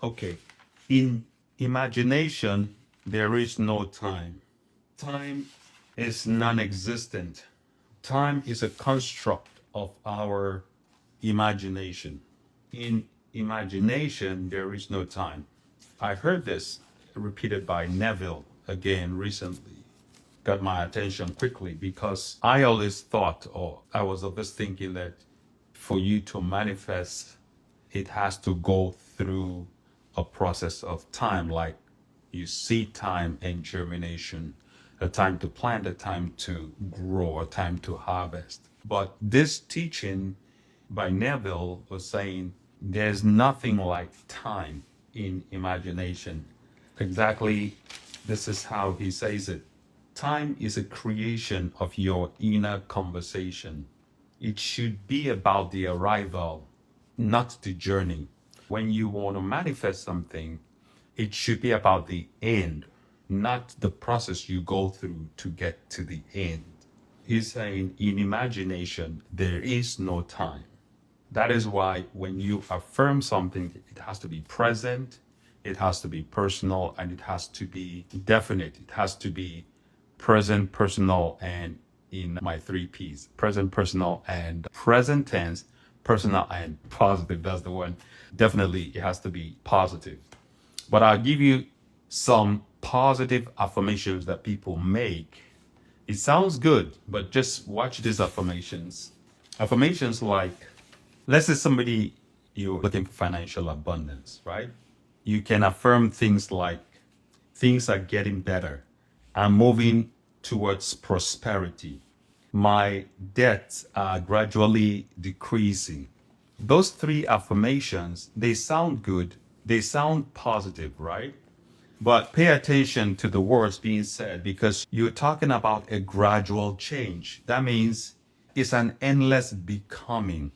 Okay. In imagination, there is no time. Time is non-existent. Time is a construct of our imagination. In imagination, there is no time. I heard this repeated by Neville again recently. Got my attention quickly because I always thought, or I was always thinking that for you to manifest, it has to go through a process of time, like you see time and germination, a time to plant, a time to grow, a time to harvest. But this teaching by Neville was saying there's nothing like time in imagination. Exactly, this is how he says it. Time is a creation of your inner conversation. It should be about the arrival, not the journey. When you want to manifest something, it should be about the end, not the process you go through to get to the end. He's saying in imagination, there is no time. That is why when you affirm something, it has to be present, it has to be personal, and it has to be definite. It has to be present, personal, and in my three P's: present, personal, and present tense, personal, and positive. That's the one. Definitely, it has to be positive. But I'll give you some positive affirmations that people make. It sounds good, but just watch these affirmations. Affirmations like, let's say somebody, you're looking for financial abundance, right? You can affirm things like, things are getting better. I'm moving towards prosperity. My debts are gradually decreasing. Those three affirmations, they sound good. They sound positive, right? But pay attention to the words being said because you're talking about a gradual change. That means it's an endless becoming.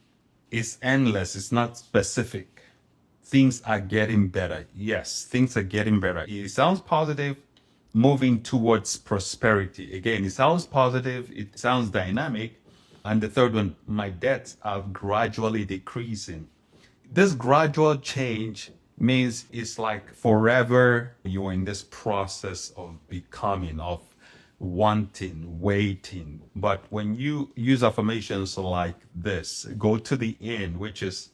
It's endless, it's not specific. Things are getting better. Yes, things are getting better. It sounds positive, moving towards prosperity. Again, it sounds positive, it sounds dynamic. And the third one, my debts are gradually decreasing. This gradual change means it's like forever you're in this process of becoming, of wanting, waiting. But when you use affirmations like this, go to the end, which is,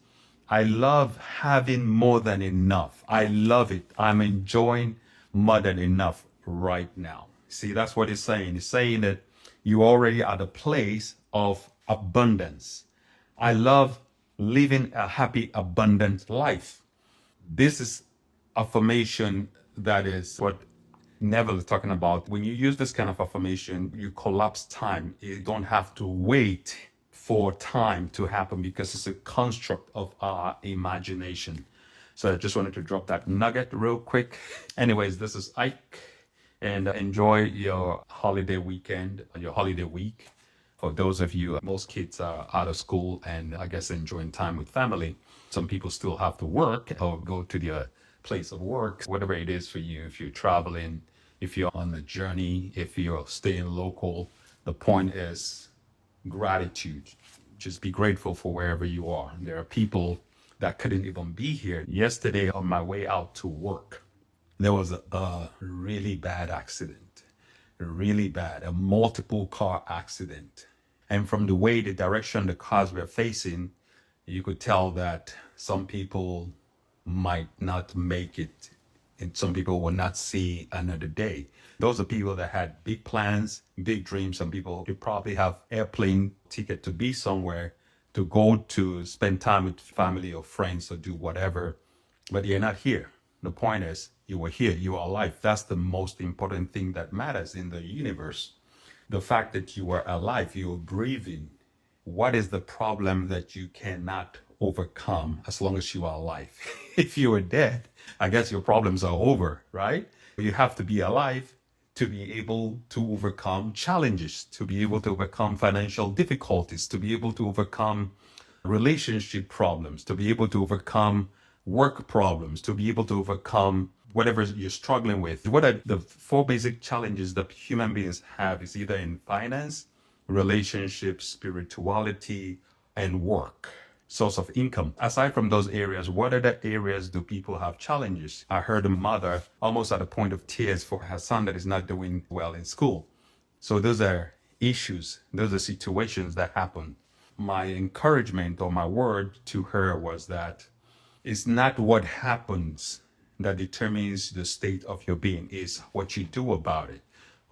I love having more than enough. I love it. I'm enjoying more than enough right now. See, that's what it's saying. It's saying that you already at a place of abundance. I love living a happy, abundant life. This is affirmation that is what Neville is talking about. When you use this kind of affirmation, you collapse time. You don't have to wait for time to happen because it's a construct of our imagination. So I just wanted to drop that nugget real quick. Anyways, this is Ike, and enjoy your holiday weekend, your holiday week. For those of you, most kids are out of school and I guess enjoying time with family. Some people still have to work or go to their place of work, whatever it is for you. If you're traveling, if you're on a journey, if you're staying local, the point is gratitude. Just be grateful for wherever you are. There are people that couldn't even be here. Yesterday, on my way out to work, there was a really bad accident, really bad, a multiple car accident. And from the way the direction the cars were facing, you could tell that some people might not make it and some people will not see another day. Those are people that had big plans, big dreams. Some people they probably have airplane ticket to be somewhere, to go to spend time with family or friends or do whatever, but you're not here. The point is you were here, you are alive. That's the most important thing that matters in the universe. The fact that you are alive, you're breathing. What is the problem that you cannot overcome as long as you are alive? If you are dead, I guess your problems are over, right? You have to be alive to be able to overcome challenges, to be able to overcome financial difficulties, to be able to overcome relationship problems, to be able to overcome work problems, to be able to overcome whatever you're struggling with. What are the four basic challenges that human beings have is either in finance, relationships, spirituality, and work. source of income. Aside from those areas, what other areas do people have challenges? I heard a mother almost at a point of tears for her son that is not doing well in school. So those are issues, those are situations that happen. My encouragement or my word to her was that it's not what happens that determines the state of your being, is what you do about it.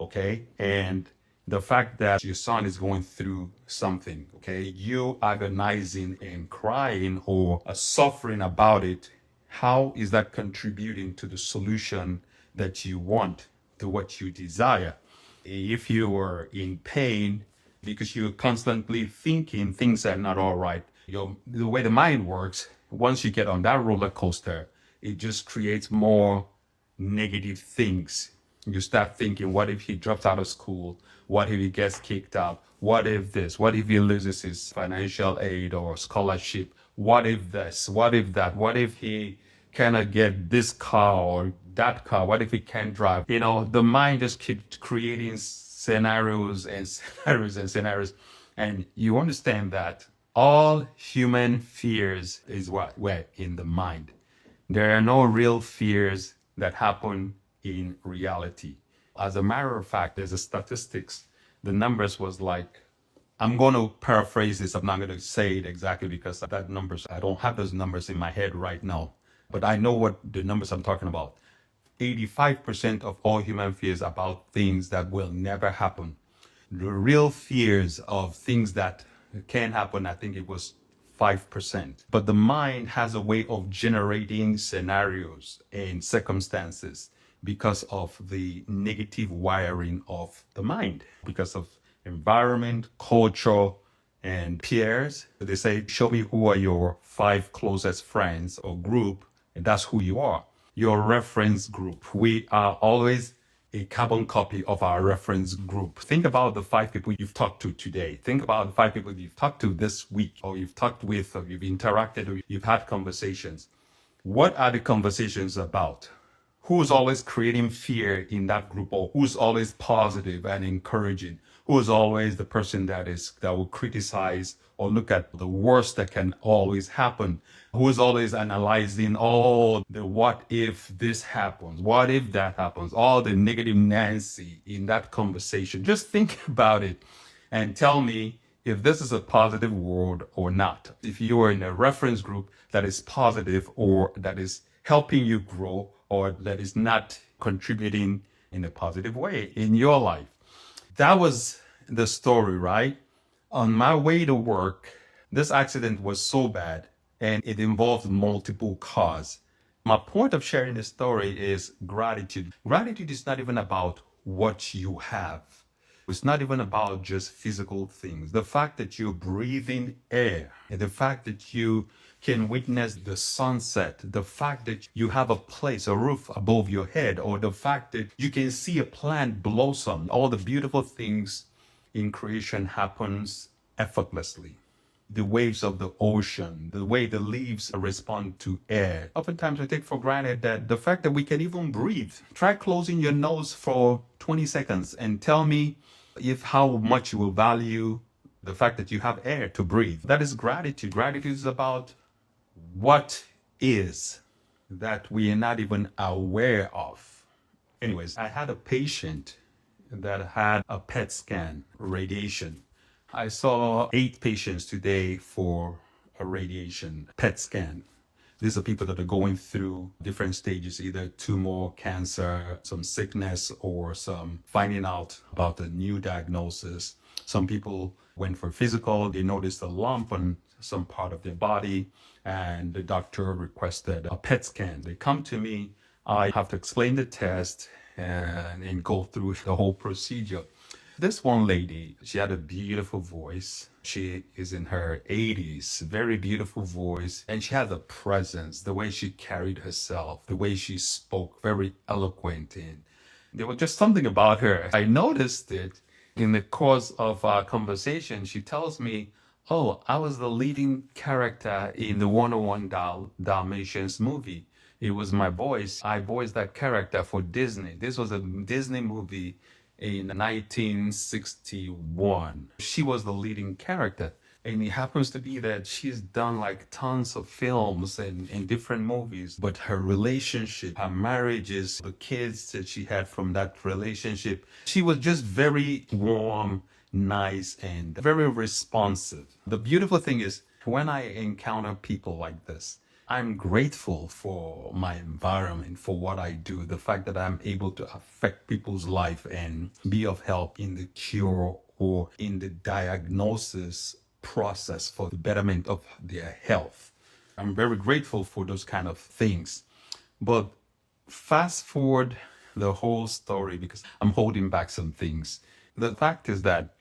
Okay. And the fact that your son is going through something, okay, you agonizing and crying or suffering about it, how is that contributing to the solution that you want, to what you desire? If you are in pain because you're constantly thinking things are not all right, the way the mind works, once you get on that roller coaster, it just creates more negative things. You start thinking, what if he drops out of school? What if he gets kicked out? What if this? What if he loses his financial aid or scholarship? What if this? What if that? What if he cannot get this car or that car? What if he can't drive? The mind just keeps creating scenarios and scenarios and scenarios. And you understand that all human fears is what? Where? In the mind. There are no real fears that happen in reality. As a matter of fact, there's a statistics. The numbers was like, I'm going to paraphrase this. I'm not going to say it exactly because that numbers, I don't have those numbers in my head right now, but I know what the numbers I'm talking about. 85% of all human fears about things that will never happen. The real fears of things that can happen, I think it was 5%. But the mind has a way of generating scenarios and circumstances because of the negative wiring of the mind, because of environment, culture, and peers. They say, show me who are your 5 closest friends or group, and that's who you are. Your reference group. We are always a carbon copy of our reference group. Think about the 5 people you've talked to today. Think about the 5 people you've talked to this week, or you've talked with, or you've interacted, or you've had conversations. What are the conversations about? Who's always creating fear in that group, or who's always positive and encouraging? Who's always the person that will criticize or look at the worst that can always happen? Who's always analyzing all the what if this happens, what if that happens, all the negative Nancy in that conversation? Just think about it and tell me if this is a positive word or not. If you are in a reference group that is positive or that is helping you grow or that is not contributing in a positive way in your life. That was the story, right? On my way to work, this accident was so bad and it involved multiple cars. My point of sharing this story is gratitude. Gratitude is not even about what you have. It's not even about just physical things. The fact that you're breathing air, and the fact that you can witness the sunset, the fact that you have a place, a roof above your head, or the fact that you can see a plant blossom, all the beautiful things in creation happens effortlessly. The waves of the ocean, the way the leaves respond to air. Oftentimes we take for granted that the fact that we can even breathe. Try closing your nose for 20 seconds and tell me if how much you will value the fact that you have air to breathe. That is gratitude. Gratitude is about what is that we are not even aware of. Anyways, I had a patient that had a PET scan radiation. I saw 8 patients today for a radiation PET scan. These are people that are going through different stages, either tumor, cancer, some sickness, or some finding out about a new diagnosis. Some people went for physical, they noticed a lump on some part of their body, and the doctor requested a PET scan. They come to me, I have to explain the test and go through the whole procedure. This one lady, she had a beautiful voice. She is in her 80s, very beautiful voice. And she had a presence, the way she carried herself, the way she spoke, very eloquent. And there was just something about her. I noticed it in the course of our conversation. She tells me, oh, I was the leading character in the 101 Dalmatians movie. It was my voice. I voiced that character for Disney. This was a Disney movie in 1961. She was the leading character. And it happens to be that she's done like tons of films and different movies, but her relationship, her marriages, the kids that she had from that relationship, she was just very warm, nice, and very responsive. The beautiful thing is, when I encounter people like this, I'm grateful for my environment, for what I do, the fact that I'm able to affect people's life and be of help in the cure or in the diagnosis process for the betterment of their health. I'm very grateful for those kind of things. But fast forward the whole story because I'm holding back some things. The fact is that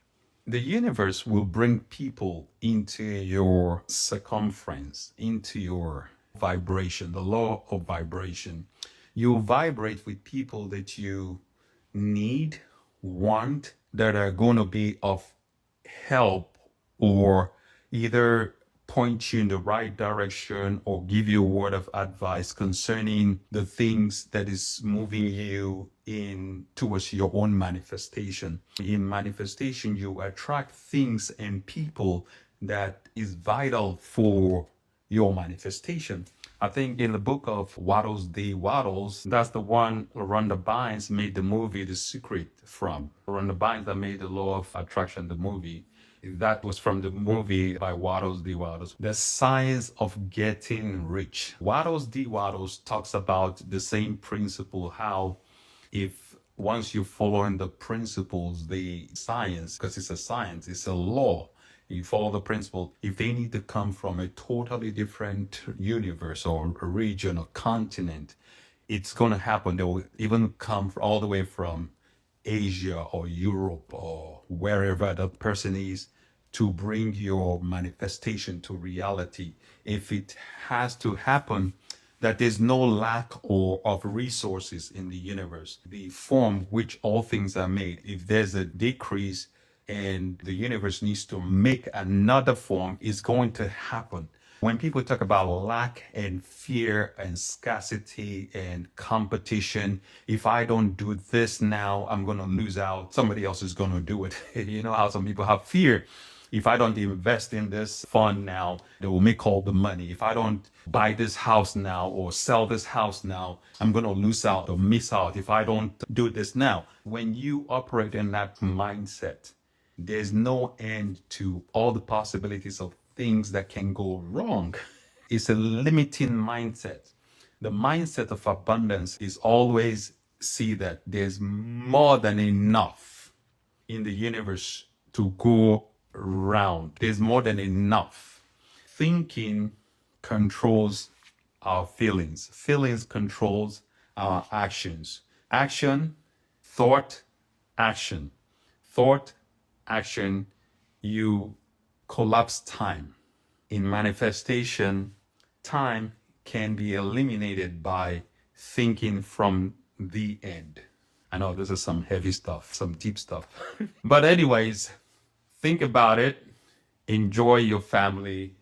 the universe will bring people into your circumference, into your vibration, the law of vibration. You vibrate with people that you need, want, that are going to be of help or either point you in the right direction or give you a word of advice concerning the things that is moving you in towards your own manifestation. In manifestation, you attract things and people that is vital for your manifestation. I think in the book of Waddles Dee Waddles, that's the one Rhonda Bynes made the movie The Secret from. Rhonda Bynes that made the Law of Attraction, the movie. That was from the movie by Waddles Dee Waddles. The Science of Getting Rich. Waddles Dee Waddles talks about the same principle, how if once you follow in the principles, the science, because it's a science, it's a law, you follow the principle, if they need to come from a totally different universe or a region or continent, it's going to happen. They will even come all the way from Asia or Europe or wherever the person is to bring your manifestation to reality. If it has to happen, that there's no lack or of resources in the universe, the form which all things are made. If there's a decrease and the universe needs to make another form, it's going to happen. When people talk about lack and fear and scarcity and competition, if I don't do this now, I'm going to lose out. Somebody else is going to do it. You know how some people have fear. If I don't invest in this fund now, they will make all the money. If I don't buy this house now or sell this house now, I'm going to lose out or miss out if I don't do this now. When you operate in that mindset, there's no end to all the possibilities of things that can go wrong. It's a limiting mindset. The mindset of abundance is always see that there's more than enough in the universe to go round. There's more than enough. Thinking controls our feelings. Feelings controls our actions. Action, thought, action. Thought, action, you collapse time. In manifestation, time can be eliminated by thinking from the end. I know this is some heavy stuff, some deep stuff. But anyways, think about it. Enjoy your family.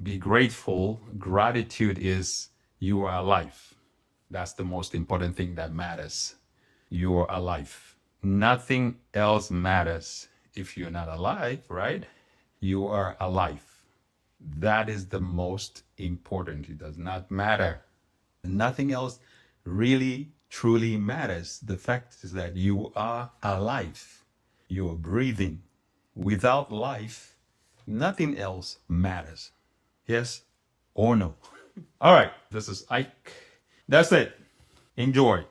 Be grateful. Gratitude is you are alive. That's the most important thing that matters. You are alive. Nothing else matters if you're not alive, right? You are alive. That is the most important. It does not matter. Nothing else really, truly matters. The fact is that you are alive. You're breathing. Without life, nothing else matters. Yes or no? All right, this is Ike. That's it. Enjoy.